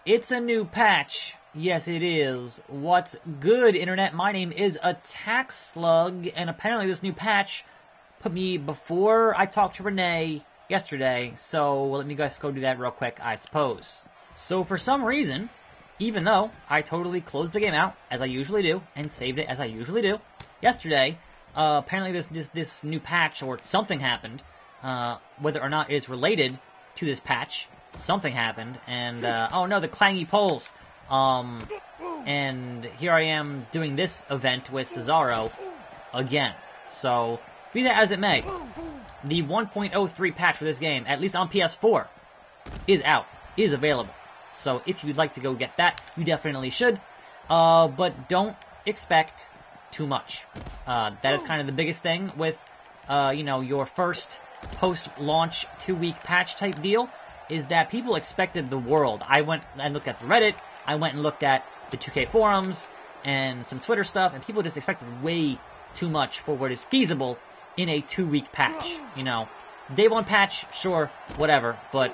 It's a new patch. Yes, it is. What's good, Internet? My name is Attack Slug, and apparently this new patch put me before I talked to Renee yesterday, so let me guys go do that real quick, I suppose. So for some reason, even though I totally closed the game out, as I usually do, and saved it as I usually do, yesterday, apparently this new patch, or something happened, whether or not it is related to this patch, something happened, and, oh no, the clangy poles. And here I am doing this event with Cesaro again. So, be that as it may, the 1.03 patch for this game, at least on PS4, is out, is available. So if you'd like to go get that, you definitely should. But don't expect too much. That is kind of the biggest thing with, your first post-launch 2-week patch type deal, is that people expected the world. I went and looked at the Reddit, I went and looked at the 2K forums, and some Twitter stuff, and people just expected way too much for what is feasible in a 2-week patch. Day 1 patch, sure, whatever, but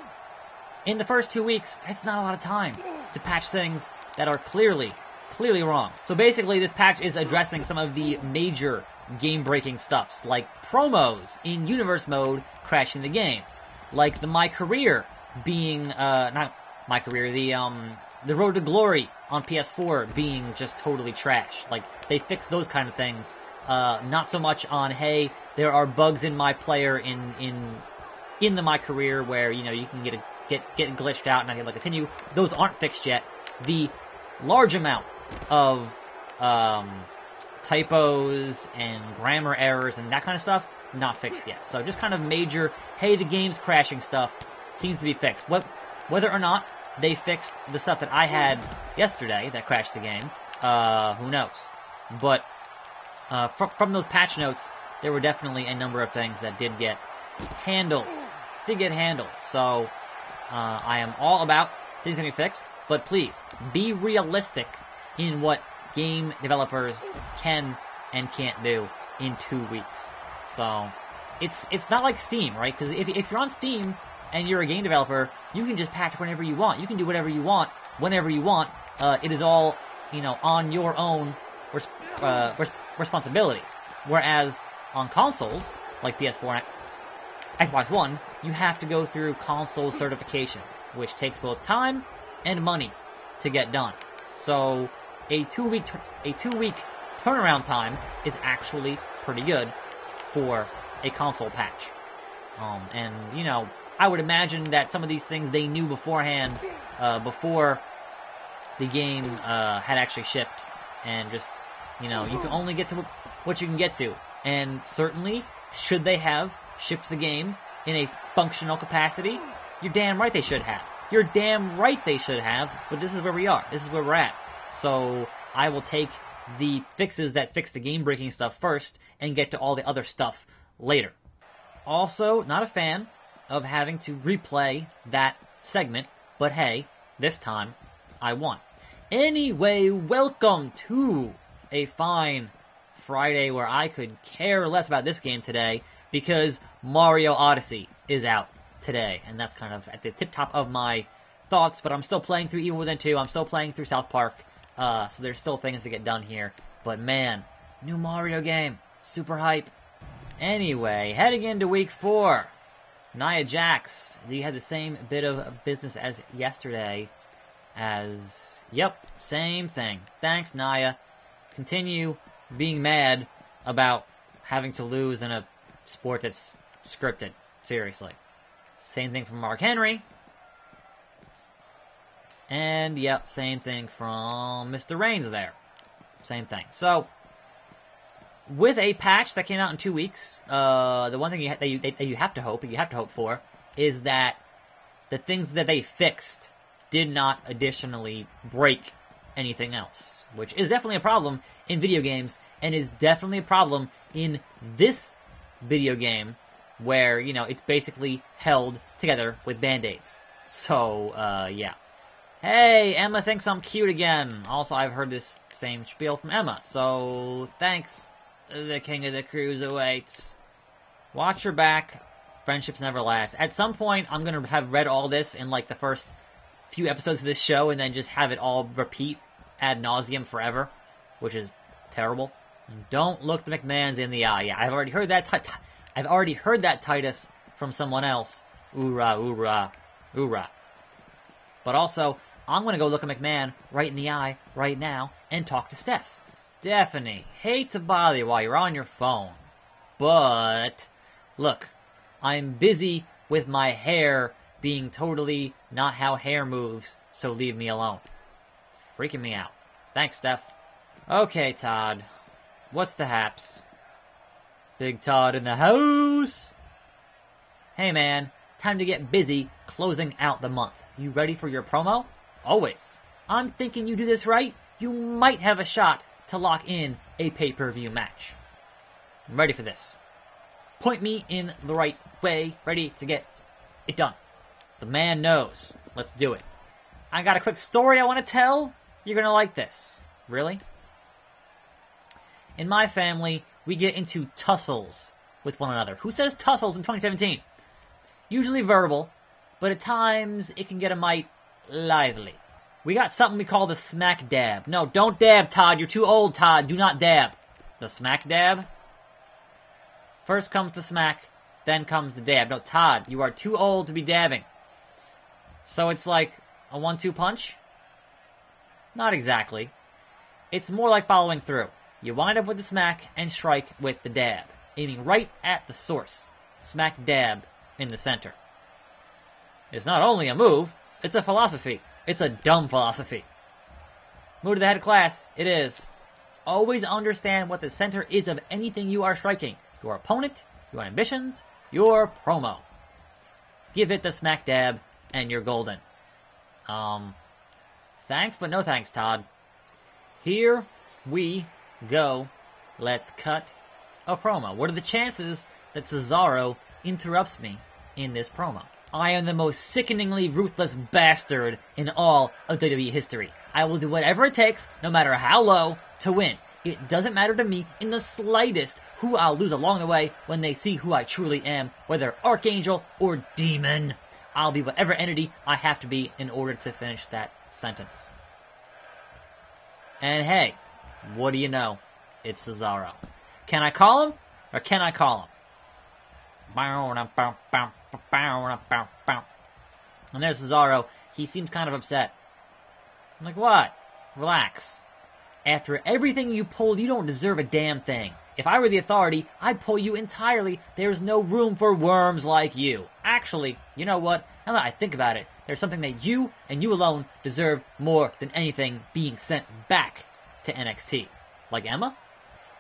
in the first 2 weeks, that's not a lot of time to patch things that are clearly wrong. So basically, this patch is addressing some of the major game-breaking stuffs, like promos in Universe mode crashing the game, like the My Career being, not My Career, the Road to Glory on PS4 being just totally trash. Like, they fixed those kind of things. Not so much on, hey, there are bugs in my player in the My Career where, you can get glitched out and not be able to continue. Those aren't fixed yet. The large amount of typos and grammar errors and that kind of stuff, not fixed yet. So just kind of major, hey, the game's crashing stuff seems to be fixed. Whether or not they fixed the stuff that I had yesterday that crashed the game, who knows. But from those patch notes, there were definitely a number of things that did get handled. So I am all about things getting fixed, but please, be realistic in what game developers can and can't do in 2 weeks. So it's not like Steam, right? Because if you're on Steam and you're a game developer, you can just patch whenever you want. You can do whatever you want, whenever you want. It is all, on your own responsibility. Whereas on consoles, like PS4 and Xbox One, you have to go through console certification, which takes both time and money to get done. So a 2-week turnaround time is actually pretty good for a console patch. And I would imagine that some of these things they knew beforehand, before the game had actually shipped, and just, you can only get to what you can get to. And certainly, should they have shipped the game in a functional capacity? You're damn right they should have. But this is where we are. This is where we're at. So I will take the fixes that fix the game-breaking stuff first and get to all the other stuff later. Also, not a fan of having to replay that segment, but hey, this time, I won. Anyway, welcome to a fine Friday where I could care less about this game today because Mario Odyssey is out today, and that's kind of at the tip-top of my thoughts, but I'm still playing through Evil Within 2, I'm still playing through South Park, so there's still things to get done here, but man, new Mario game, super hype. Anyway, heading into week 4, Nia Jax, you had the same bit of business as yesterday, yep, same thing. Thanks, Nia. Continue being mad about having to lose in a sport that's scripted. Seriously. Same thing from Mark Henry. And, yep, same thing from Mr. Reigns there. Same thing. So, with a patch that came out in 2 weeks, the one thing you have to hope for, is that the things that they fixed did not additionally break anything else, which is definitely a problem in video games, and is definitely a problem in this video game, where, it's basically held together with Band-Aids. So, yeah. Hey, Emma thinks I'm cute again. Also, I've heard this same spiel from Emma, so thanks, the king of the cruiserweights. Watch your back. Friendships never last. At some point, I'm going to have read all this in, the first few episodes of this show and then just have it all repeat ad nauseum forever, which is terrible. Don't look the McMahons in the eye. Yeah, I've already heard that. I've already heard that, Titus, from someone else. Oorah, oorah, oorah. But also, I'm gonna go look a McMahon right in the eye right now and talk to Steph. Stephanie, hate to bother you while you're on your phone, but look, I'm busy with my hair being totally not how hair moves, so leave me alone. Freaking me out. Thanks, Steph. Okay, Todd. What's the haps? Big Todd in the house. Hey, man. Time to get busy closing out the month. You ready for your promo? Always. I'm thinking you do this right, you might have a shot to lock in a pay-per-view match. I'm ready for this. Point me in the right way, ready to get it done. The man knows. Let's do it. I got a quick story I want to tell. You're gonna like this. Really? In my family, we get into tussles with one another. Who says tussles in 2017? Usually verbal, but at times it can get a mite lively. We got something we call the smack dab. No, don't dab, Todd. You're too old, Todd. Do not dab. The smack dab? First comes the smack, then comes the dab. No, Todd, you are too old to be dabbing. So it's like a 1-2 punch? Not exactly. It's more like following through. You wind up with the smack and strike with the dab, aiming right at the source. Smack dab in the center. It's not only a move, it's a philosophy. It's a dumb philosophy. Move to the head of class. It is. Always understand what the center is of anything you are striking. Your opponent, your ambitions, your promo. Give it the smack dab, and you're golden. Thanks, but no thanks, Todd. Here we go. Let's cut a promo. What are the chances that Cesaro interrupts me in this promo? I am the most sickeningly ruthless bastard in all of WWE history. I will do whatever it takes, no matter how low, to win. It doesn't matter to me in the slightest who I'll lose along the way when they see who I truly am, whether Archangel or Demon. I'll be whatever entity I have to be in order to finish that sentence. And hey, what do you know? It's Cesaro. Can I call him, or can I call him? And there's Cesaro. He seems kind of upset. I'm like, what? Relax. After everything you pulled, you don't deserve a damn thing. If I were the authority, I'd pull you entirely. There's no room for worms like you. Actually, you know what? Now that I think about it, there's something that you and you alone deserve more than anything being sent back to NXT. Like Emma?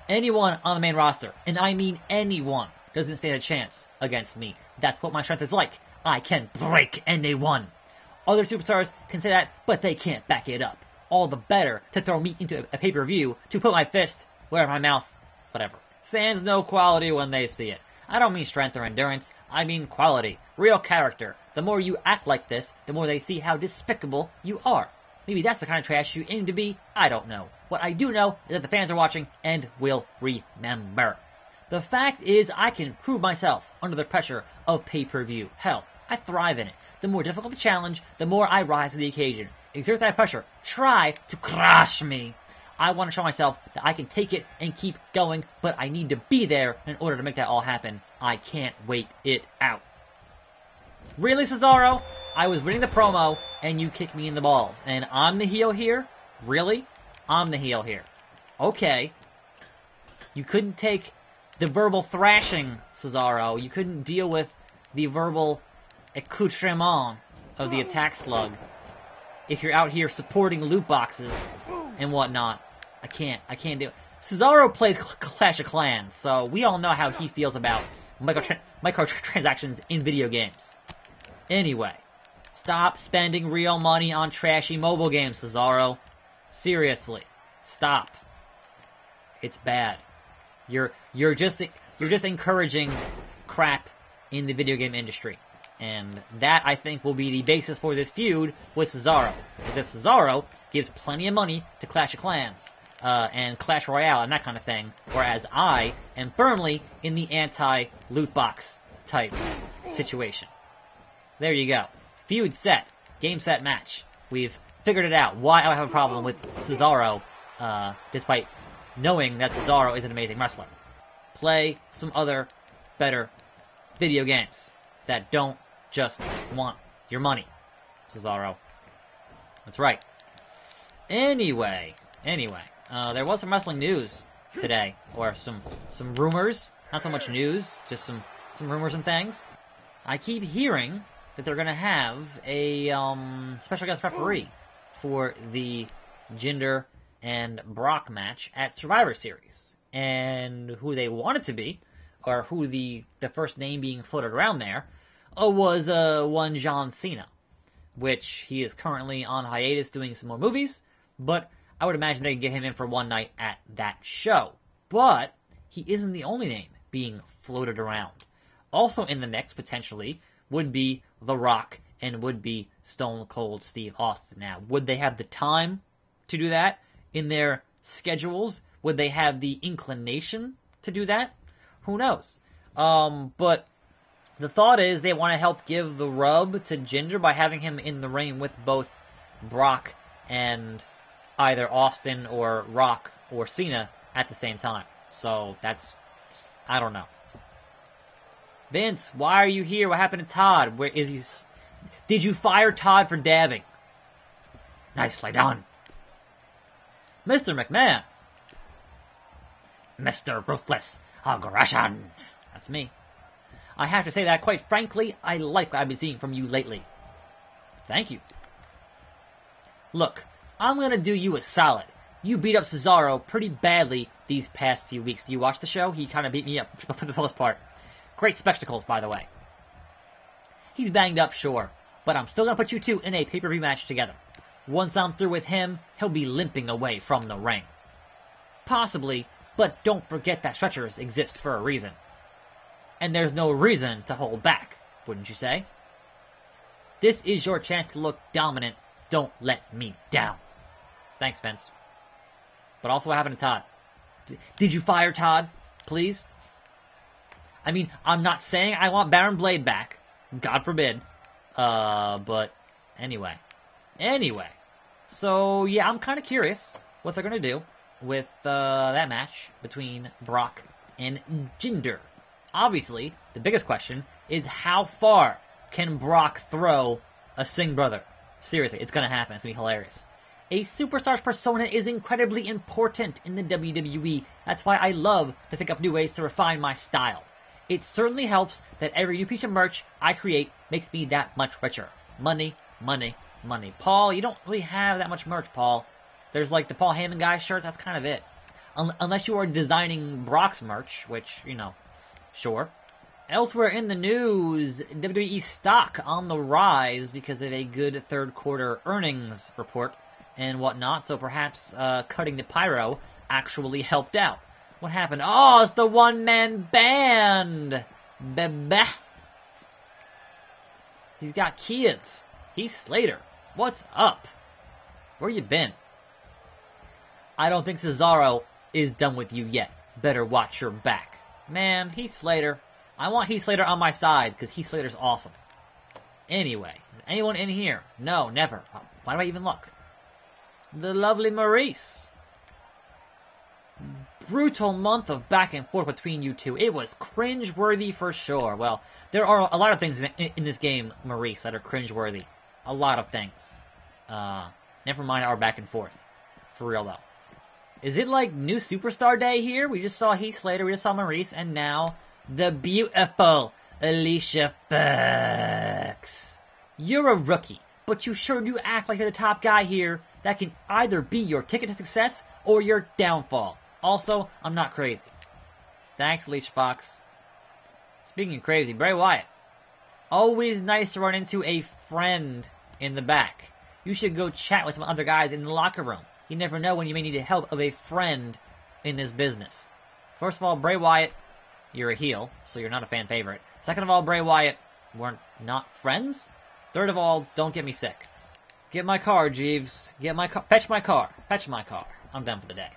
Anyone on the main roster, and I mean anyone, doesn't stand a chance against me. That's what my strength is like. I can break anyone. Other superstars can say that, but they can't back it up. All the better to throw me into a pay-per-view, to put my fist where my mouth, whatever. Fans know quality when they see it. I don't mean strength or endurance, I mean quality, real character. The more you act like this, the more they see how despicable you are. Maybe that's the kind of trash you aim to be, I don't know. What I do know is that the fans are watching and will remember. The fact is, I can prove myself under the pressure of pay-per-view. Hell, I thrive in it. The more difficult the challenge, the more I rise to the occasion. Exert that pressure. Try to crush me. I want to show myself that I can take it and keep going, but I need to be there in order to make that all happen. I can't wait it out. Really, Cesaro? I was winning the promo, and you kicked me in the balls. And I'm the heel here? Really? I'm the heel here. Okay. You couldn't take the verbal thrashing, Cesaro. You couldn't deal with the verbal accoutrement of the attack slug. If you're out here supporting loot boxes and whatnot. I can't do it. Cesaro plays Clash of Clans, so we all know how he feels about microtransactions in video games. Anyway, stop spending real money on trashy mobile games, Cesaro. Seriously, stop. It's bad. You're just encouraging crap in the video game industry. And that, I think, will be the basis for this feud with Cesaro. Because Cesaro gives plenty of money to Clash of Clans, and Clash Royale, and that kind of thing. Whereas I am firmly in the anti-loot box type situation. There you go. Feud set. Game, set, match. We've figured it out. Why I have a problem with Cesaro, despite knowing that Cesaro is an amazing wrestler. Play some other better video games that don't just want your money, Cesaro. That's right. Anyway, there was some wrestling news today, or some rumors. Not so much news, just some rumors and things. I keep hearing that they're gonna have a special guest referee for the Jinder and Brock match at Survivor Series, and who they want it to be, or who the first name being floated around there, was one John Cena, which he is currently on hiatus doing some more movies, but I would imagine they can get him in for one night at that show. But he isn't the only name being floated around. Also in the mix, potentially, would be The Rock and would be Stone Cold Steve Austin. Now, would they have the time to do that in their schedules? Would they have the inclination to do that? Who knows? But the thought is they want to help give the rub to Jinder by having him in the ring with both Brock and either Austin or Rock or Cena at the same time. So that's, I don't know. Vince, why are you here? What happened to Todd? Where is he? Did you fire Todd for dabbing? Nicely done. Mr. McMahon. Mr. Ruthless Aggression. That's me. I have to say that, quite frankly, I like what I've been seeing from you lately. Thank you. Look, I'm gonna do you a solid. You beat up Cesaro pretty badly these past few weeks. Do you watch the show? He kind of beat me up for the most part. Great spectacles, by the way. He's banged up, sure, but I'm still gonna put you two in a pay-per-view match together. Once I'm through with him, he'll be limping away from the ring. Possibly, but don't forget that stretchers exist for a reason. And there's no reason to hold back, wouldn't you say? This is your chance to look dominant. Don't let me down. Thanks, Vince. But also, what happened to Todd? Did you fire Todd, please? I mean, I'm not saying I want Baron Blade back. God forbid. But anyway. So, yeah, I'm kind of curious what they're going to do with that match between Brock and Jinder. Obviously, the biggest question is how far can Brock throw a Singh brother? Seriously, it's going to happen. It's going to be hilarious. A superstar's persona is incredibly important in the WWE. That's why I love to think up new ways to refine my style. It certainly helps that every new piece of merch I create makes me that much richer. Money, money, money. Paul, you don't really have that much merch, Paul. There's like the Paul Heyman guy shirts, that's kind of it. Unless you are designing Brock's merch, which, you know, sure. Elsewhere in the news, WWE stock on the rise because of a good third quarter earnings report and whatnot, so perhaps cutting the pyro actually helped out. What happened? Oh, it's the one-man band! Bebe. He's got kids. He's Slater. What's up? Where you been? I don't think Cesaro is done with you yet. Better watch your back. Man, Heath Slater. I want Heath Slater on my side, because Heath Slater's awesome. Anyway, anyone in here? No, never. Why do I even look? The lovely Maurice. Brutal month of back and forth between you two. It was cringe-worthy for sure. Well, there are a lot of things in this game, Maurice, that are cringe-worthy. A lot of things. Never mind our back and forth. For real, though. Is it like new superstar day here? We just saw Heath Slater, we just saw Maurice, and now the beautiful Alicia Fox. You're a rookie, but you sure do act like you're the top guy here. That can either be your ticket to success or your downfall. Also, I'm not crazy. Thanks, Alicia Fox. Speaking of crazy, Bray Wyatt. Always nice to run into a friend in the back. You should go chat with some other guys in the locker room. You never know when you may need the help of a friend in this business. First of all, Bray Wyatt, you're a heel, so you're not a fan favorite. Second of all, Bray Wyatt, we're not friends. Third of all, don't get me sick. Get my car, Jeeves. Get my car. Fetch my car. Fetch my car. I'm done for the day.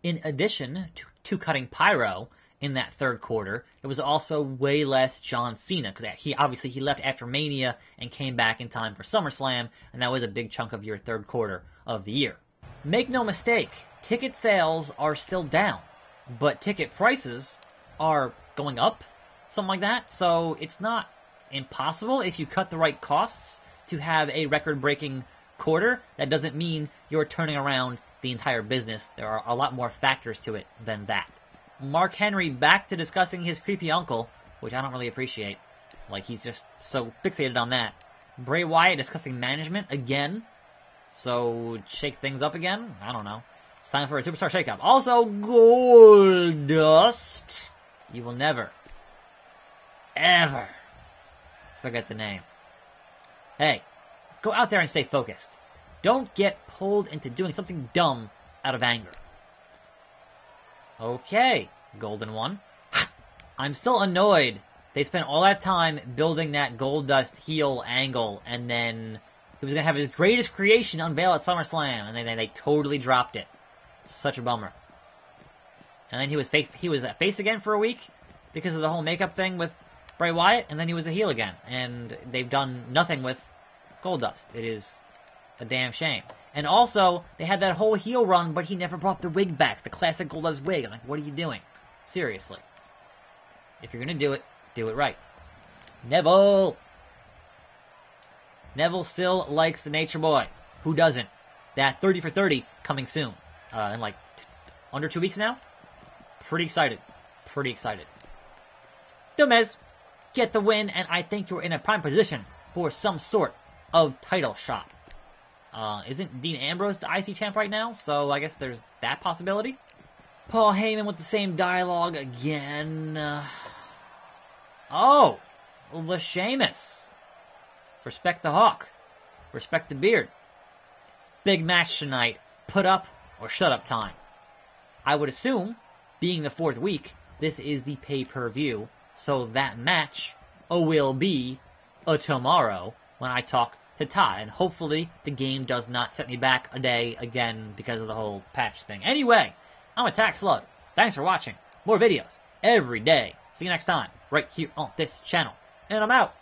In addition to cutting pyro in that third quarter. It was also way less John Cena, because he left after Mania and came back in time for SummerSlam, and that was a big chunk of your third quarter of the year. Make no mistake, ticket sales are still down, but ticket prices are going up, something like that, so it's not impossible if you cut the right costs to have a record-breaking quarter. That doesn't mean you're turning around the entire business. There are a lot more factors to it than that. Mark Henry back to discussing his creepy uncle, which I don't really appreciate. Like, he's just so fixated on that. Bray Wyatt discussing management again. So, shake things up again? I don't know. It's time for a superstar shakeup. Also, Goldust. You will never, ever forget the name. Hey, go out there and stay focused. Don't get pulled into doing something dumb out of anger. Okay, Golden One. I'm still annoyed. They spent all that time building that Goldust heel angle, and then he was going to have his greatest creation unveil at SummerSlam, and then they totally dropped it. Such a bummer. And then he was a face again for a week because of the whole makeup thing with Bray Wyatt, and then he was a heel again. And they've done nothing with Goldust. It is a damn shame. And also, they had that whole heel run, but he never brought the wig back, the classic Goldust wig. I'm like, what are you doing? Seriously. If you're going to do it right. Neville! Neville still likes the Nature Boy. Who doesn't? That 30 for 30 coming soon. In like under 2 weeks now. Pretty excited. Pretty excited. Dumez, get the win, and I think you're in a prime position for some sort of title shot. Isn't Dean Ambrose the IC champ right now? So I guess there's that possibility. Paul Heyman with the same dialogue again. Oh, the Sheamus. Respect the Hawk. Respect the beard. Big match tonight. Put up or shut up time. I would assume, being the 4th week, this is the pay-per-view, so that match will be tomorrow when I talk to Ty, and hopefully the game does not set me back a day again because of the whole patch thing. Anyway, I'm Attack Slug. Thanks for watching. More videos every day. See you next time, right here on this channel. And I'm out.